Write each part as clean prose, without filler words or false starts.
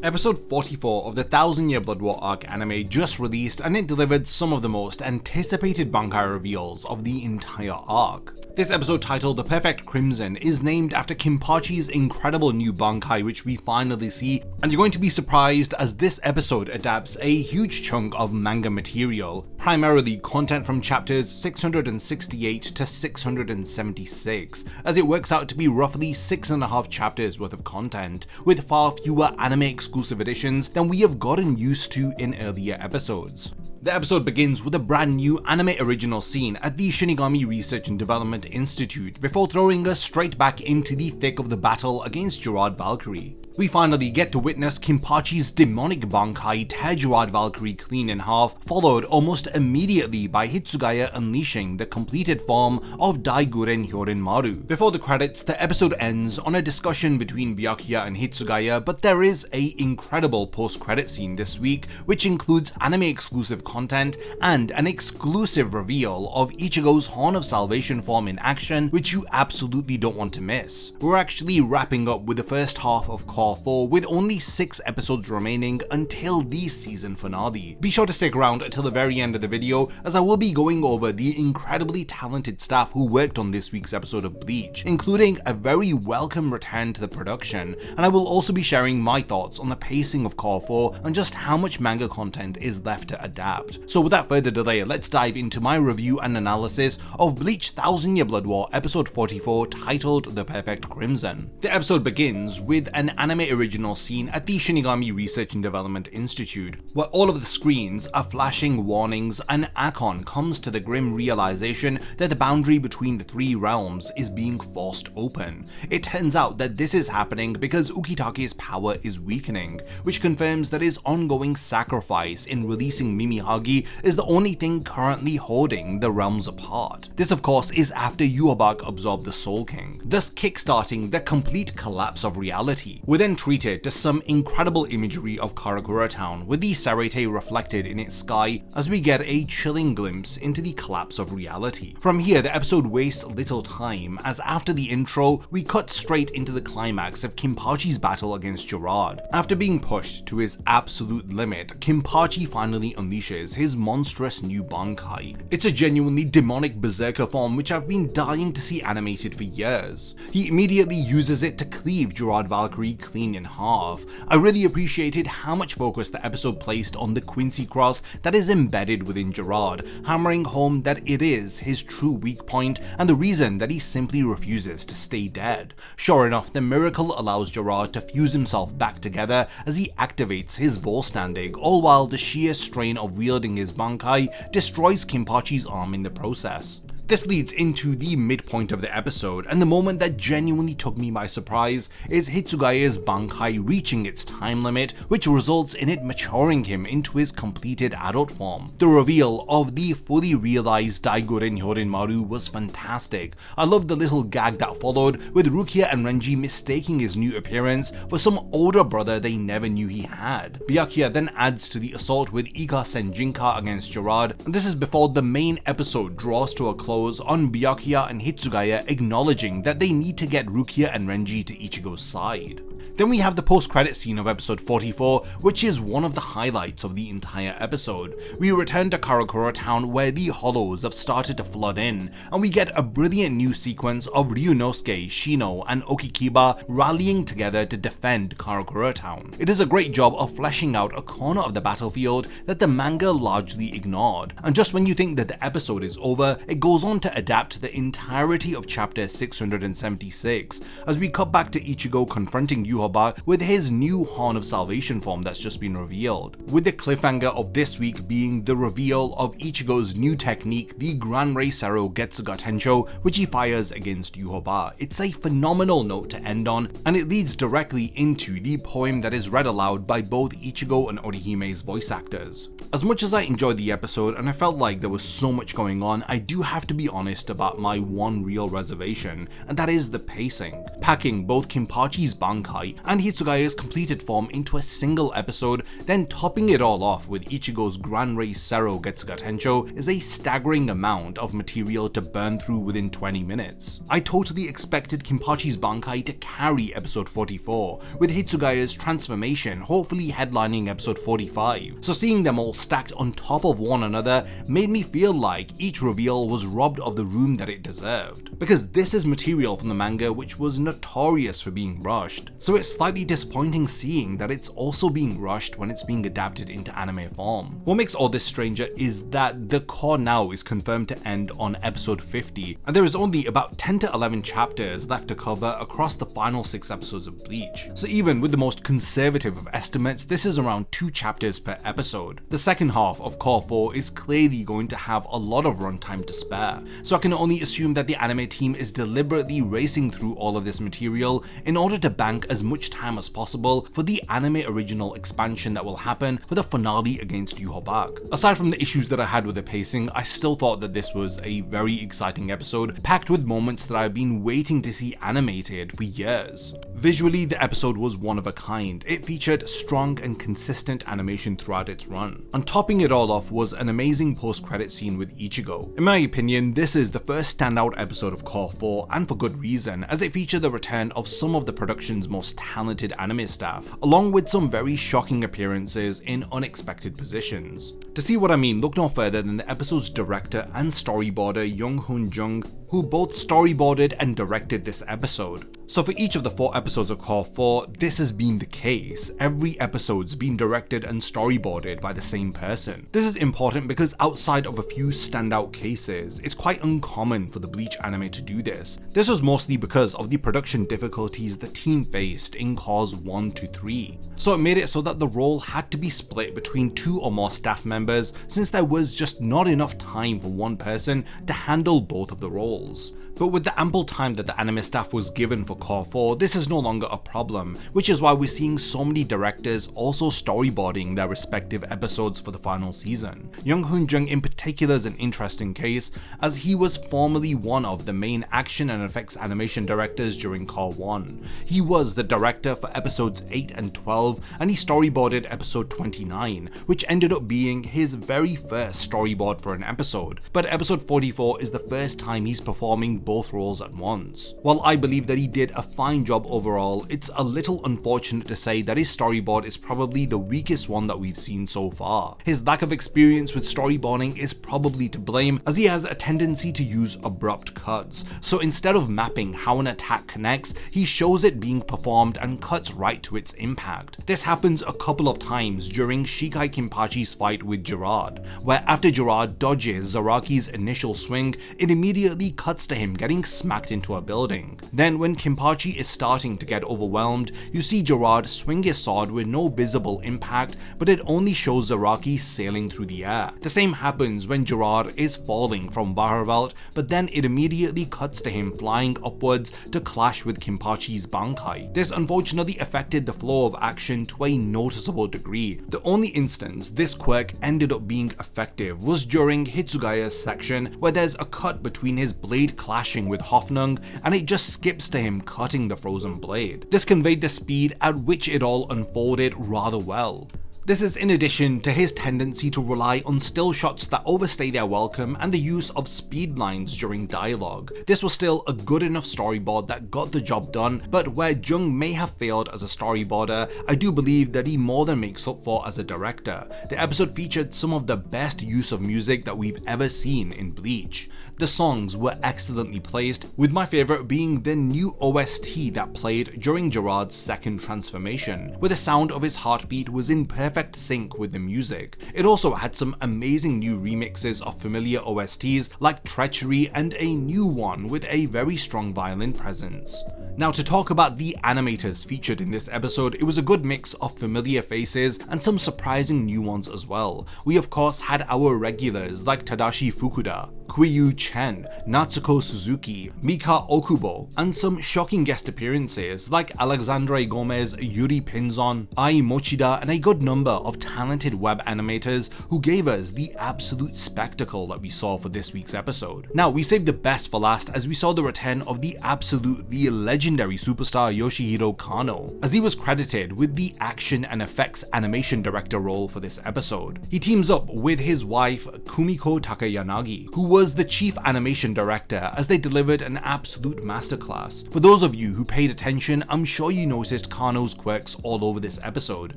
Episode 44 of the 1000-Year Blood War arc anime just released, and it delivered some of the most anticipated Bankai reveals of the entire arc. This episode, titled The Perfect Crimson, is named after KENPACHI'S incredible new Bankai, which we finally see, and you're going to be surprised as this episode adapts a huge chunk of manga material, primarily content from chapters 668 to 676, as it works out to be roughly 6.5 chapters worth of content, with far fewer anime exclusive editions than we have gotten used to in earlier episodes. The episode begins with a brand new anime original scene at the Shinigami Research and Development Institute before throwing us straight back into the thick of the battle against Gerard Valkyrie. We finally get to witness KENPACHI'S demonic Bankai tear Gerard Valkyrie clean in half, followed almost immediately by Hitsugaya unleashing the completed form of Daiguren Hyorinmaru. Before the credits, the episode ends on a discussion between Byakuya and Hitsugaya, but there is an incredible post-credit scene this week, which includes anime exclusive content and an exclusive reveal of Ichigo's Horn of Salvation form in action, which you absolutely don't want to miss. We're actually wrapping up with the first half of Cour 4 with only 6 episodes remaining until the season finale. Be sure to stick around until the very end of the video, as I will be going over the incredibly talented staff who worked on this week's episode of Bleach, including a very welcome return to the production, and I will also be sharing my thoughts on the pacing of Cour 4 and just how much manga content is left to adapt. So without further delay, let's dive into my review and analysis of Bleach 1000-Year Blood War episode 44, titled The Perfect Crimson. The episode begins with an anime original scene at the Shinigami Research and Development Institute, where all of the screens are flashing warnings and Akon comes to the grim realization that the boundary between the 3 realms is being forced open. It turns out that this is happening because Ukitake's power is weakening, which confirms that his ongoing sacrifice in releasing Mimihagi is the only thing currently holding the realms apart. This of course is after Yhwach absorbed the Soul King, thus kickstarting the complete collapse of reality. We're then treated to some incredible imagery of Karakura Town, with the Serete reflected in its sky as we get a chilling glimpse into the collapse of reality. From here, the episode wastes little time, as after the intro, we cut straight into the climax of KENPACHI'S battle against Gerard. After being pushed to his absolute limit, KENPACHI finally unleashes his monstrous new Bankai. It's a genuinely demonic berserker form which I've been dying to see animated for years. He immediately uses it to cleave Gerard Valkyrie clean in half. I really appreciated how much focus the episode placed on the Quincy cross that is embedded within Gerard, hammering home that it is his true weak point and the reason that he simply refuses to stay dead. Sure enough, the miracle allows Gerard to fuse himself back together as he activates his Volstandig, all while the sheer strain of wielding his Bankai destroys KENPACHI'S arm in the process. This leads into the midpoint of the episode, and the moment that genuinely took me by surprise is Hitsugaya's Bankai reaching its time limit, which results in it maturing him into his completed adult form. The reveal of the fully realized Daiguren Hyorinmaru was fantastic. I loved the little gag that followed, with Rukia and Renji mistaking his new appearance for some older brother they never knew he had. Byakuya then adds to the assault with Ika Senjinka against Gerard, and this is before the main episode draws to a close on Byakuya and Hitsugaya acknowledging that they need to get Rukia and Renji to Ichigo's side. Then we have the post-credit scene of episode 44, which is one of the highlights of the entire episode. We return to Karakura Town where the hollows have started to flood in, and we get a brilliant new sequence of Ryunosuke, Shino, and Okikiba rallying together to defend Karakura Town. It is a great job of fleshing out a corner of the battlefield that the manga largely ignored, and just when you think that the episode is over, it goes on to adapt the entirety of chapter 676, as we cut back to Ichigo confronting Yhwach with his new Horn of Salvation form that's just been revealed, with the cliffhanger of this week being the reveal of Ichigo's new technique, the Gran Rei Sero Getsuga Tensho, which he fires against Yhwach. It's a phenomenal note to end on, and it leads directly into the poem that is read aloud by both Ichigo and Orihime's voice actors. As much as I enjoyed the episode and I felt like there was so much going on, I do have to be honest about my one real reservation, and that is the pacing. Packing both KENPACHI'S Bankai Bankai and Hitsugaya's completed form into a single episode, then topping it all off with Ichigo's Gran Rei Sero Getsuga Tensho is a staggering amount of material to burn through within 20 minutes. I totally expected KENPACHI'S Bankai to carry episode 44, with Hitsugaya's transformation hopefully headlining episode 45, so seeing them all stacked on top of one another made me feel like each reveal was robbed of the room that it deserved. Because this is material from the manga which was notorious for being rushed, so it's slightly disappointing seeing that it's also being rushed when it's being adapted into anime form. What makes all this stranger is that the core now is confirmed to end on episode 50, and there is only about 10 to 11 chapters left to cover across the final 6 episodes of Bleach. So even with the most conservative of estimates, this is around 2 chapters per episode. The second half of Core 4 is clearly going to have a lot of runtime to spare, so I can only assume that the anime team is deliberately racing through all of this material in order to bank as much time as possible for the anime original expansion that will happen for the finale against Yhwach. Aside from the issues that I had with the pacing, I still thought that this was a very exciting episode, packed with moments that I've been waiting to see animated for years. Visually, the episode was one of a kind. It featured strong and consistent animation throughout its run. And topping it all off was an amazing post-credit scene with Ichigo. In my opinion, this is the first standout episode of Core 4, and for good reason, as it featured the return of some of the production's most talented anime staff, along with some very shocking appearances in unexpected positions. To see what I mean, look no further than the episode's director and storyboarder Young-Hoon Jung, who both storyboarded and directed this episode. So for each of the 4 episodes of Core 4, this has been the case. Every episode's been directed and storyboarded by the same person. This is important because outside of a few standout cases, it's quite uncommon for the Bleach anime to do this. This was mostly because of the production difficulties the team faced in Cores 1 to 3. So it made it so that the role had to be split between 2 or more staff members, since there was just not enough time for one person to handle both of the roles. But with the ample time that the anime staff was given for Core 4, this is no longer a problem, which is why we're seeing so many directors also storyboarding their respective episodes for the final season. Young-Hoon Jung in particular is an interesting case, as he was formerly one of the main action and effects animation directors during Core 1. He was the director for episodes 8 and 12, and he storyboarded episode 29, which ended up being his very first storyboard for an episode. But episode 44 is the first time he's performing both roles at once. While I believe that he did a fine job overall, it's a little unfortunate to say that his storyboard is probably the weakest one that we've seen so far. His lack of experience with storyboarding is probably to blame, as he has a tendency to use abrupt cuts. So instead of mapping how an attack connects, he shows it being performed and cuts right to its impact. This happens a couple of times during Shikai KENPACHI'S fight with Gerard, where after Gerard dodges Zaraki's initial swing, it immediately cuts to him getting smacked into a building. Then when KENPACHI is starting to get overwhelmed, you see Gerard swing his sword with no visible impact, but it only shows Zaraki sailing through the air. The same happens when Gerard is falling from Baharvelt, but then it immediately cuts to him flying upwards to clash with KENPACHI'S Bankai. This unfortunately affected the flow of action to a noticeable degree. The only instance this quirk ended up being effective was during Hitsugaya's section, where there's a cut between his blade clashing with Hoffnung, and it just skips to him cutting the frozen blade. This conveyed the speed at which it all unfolded rather well. This is in addition to his tendency to rely on still shots that overstay their welcome and the use of speed lines during dialogue. This was still a good enough storyboard that got the job done, but where Jung may have failed as a storyboarder, I do believe that he more than makes up for as a director. The episode featured some of the best use of music that we've ever seen in Bleach. The songs were excellently placed, with my favourite being the new OST that played during Gerard's second transformation, where the sound of his heartbeat was in perfect sync with the music. It also had some amazing new remixes of familiar OSTs like Treachery and a new one with a very strong violin presence. Now, to talk about the animators featured in this episode, it was a good mix of familiar faces and some surprising new ones as well. We of course had our regulars like Tadashi Fukuda, Kuiyu Chen, Natsuko Suzuki, Mika Okubo, and some shocking guest appearances like Alexandre Gomez, Yuri Pinzon, Ai Mochida, and a good number of talented web animators who gave us the absolute spectacle that we saw for this week's episode. Now, we saved the best for last as we saw the return of the absolutely legendary superstar Yoshihiro Kano, as he was credited with the action and effects animation director role for this episode. He teams up with his wife Kumiko Takayanagi, who was the chief animation director, as they delivered an absolute masterclass. For those of you who paid attention, I'm sure you noticed Kano's quirks all over this episode,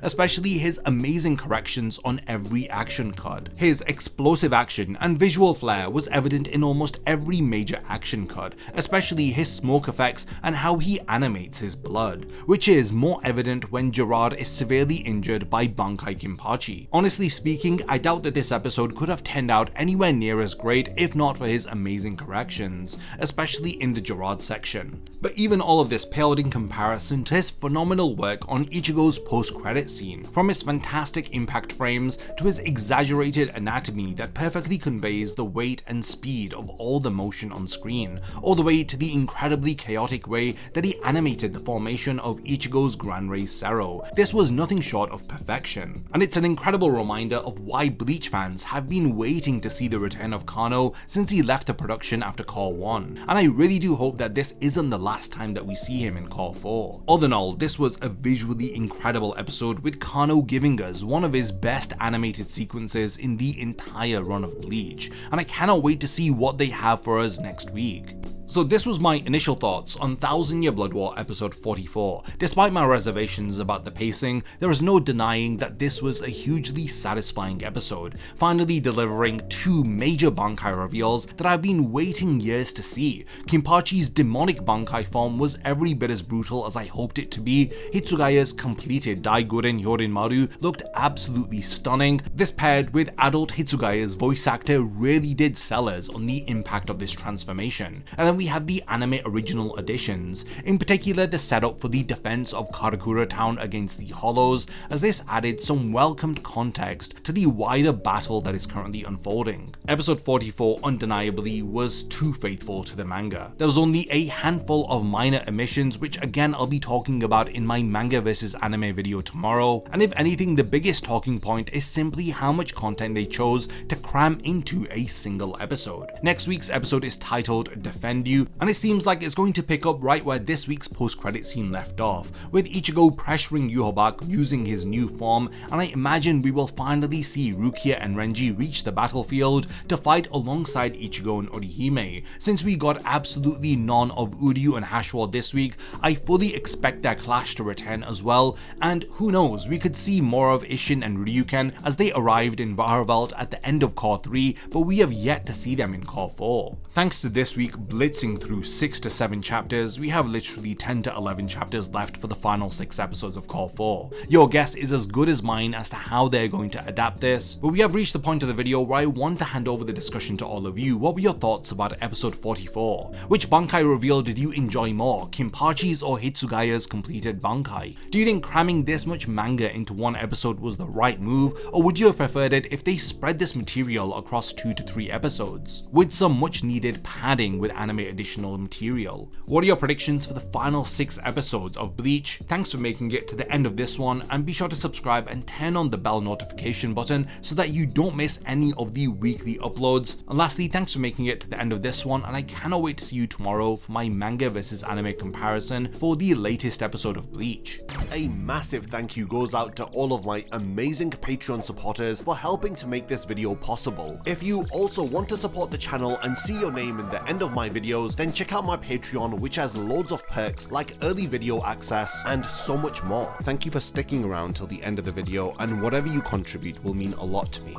especially his amazing corrections on every action cut. His explosive action and visual flair was evident in almost every major action cut, especially his smoke effects and how he animates his blood, which is more evident when Gerard is severely injured by Bankai Kenpachi. Honestly speaking, I doubt that this episode could have turned out anywhere near as great if not for his amazing corrections, especially in the Gerard section. But even all of this paled in comparison to his phenomenal work on Ichigo's post-credit scene, from his fantastic impact frames to his exaggerated anatomy that perfectly conveys the weight and speed of all the motion on screen, all the way to the incredibly chaotic way that he animated the formation of Ichigo's Gran Rey Zero. This was nothing short of perfection, and it's an incredible reminder of why Bleach fans have been waiting to see the return of Kano since he left the production after Core 1, and I really do hope that this isn't the last time that we see him in Core 4. All in all, this was a visually incredible episode, with Kano giving us one of his best animated sequences in the entire run of Bleach, and I cannot wait to see what they have for us next week. So this was my initial thoughts on 1000 Year Blood War episode 44. Despite my reservations about the pacing, there is no denying that this was a hugely satisfying episode, finally delivering two major Bankai reveals that I've been waiting years to see. Kenpachi's demonic Bankai form was every bit as brutal as I hoped it to be. Hitsugaya's completed Daiguren Hyorinmaru looked absolutely stunning. This paired with adult Hitsugaya's voice actor really did sell us on the impact of this transformation. And then we have the anime original additions, in particular the setup for the defense of Karakura Town against the Hollows, as this added some welcomed context to the wider battle that is currently unfolding. Episode 44 undeniably was too faithful to the manga. There was only a handful of minor omissions, which again I'll be talking about in my manga versus anime video tomorrow, and if anything, the biggest talking point is simply how much content they chose to cram into a single episode. Next week's episode is titled Defend You, and it seems like it's going to pick up right where this week's post-credit scene left off, with Ichigo pressuring Yhwach using his new form, and I imagine we will finally see Rukia and Renji reach the battlefield to fight alongside Ichigo and Orihime. Since we got absolutely none of Uryu and Hashwell this week, I fully expect their clash to return as well, and who knows, we could see more of Isshin and Ryuken as they arrived in Vaharvelt at the end of Core 3, but we have yet to see them in Core 4. Thanks to this week blitzing through 6 to 7 chapters, we have literally 10 to 11 chapters left for the final 6 episodes of Core 4. Your guess is as good as mine as to how they're going to adapt this, but we have reached the point of the video where I want to hand over the discussion to all of you. What were your thoughts about episode 44? Which Bankai reveal did you enjoy more, Kenpachi's or Hitsugaya's completed Bankai? Do you think cramming this much manga into one episode was the right move, or would you have preferred it if they spread this material across 2 to 3 episodes, with some much needed padding with anime additional material? What are your predictions for the final 6 episodes of Bleach? Thanks for making it to the end of this one, and be sure to subscribe and turn on the bell notification button so that you don't miss any of the weekly uploads. And lastly, thanks for making it to the end of this one, and I cannot wait to see you tomorrow for my manga versus anime comparison for the latest episode of Bleach. A massive thank you goes out to all of my amazing Patreon supporters for helping to make this video possible. If you also want to support the channel and see your name in the end of my videos, then check out my Patreon, which has loads of perks like early video access and so much more. Thank you for sticking around till the end of the video, and whatever you contribute will mean a lot to me.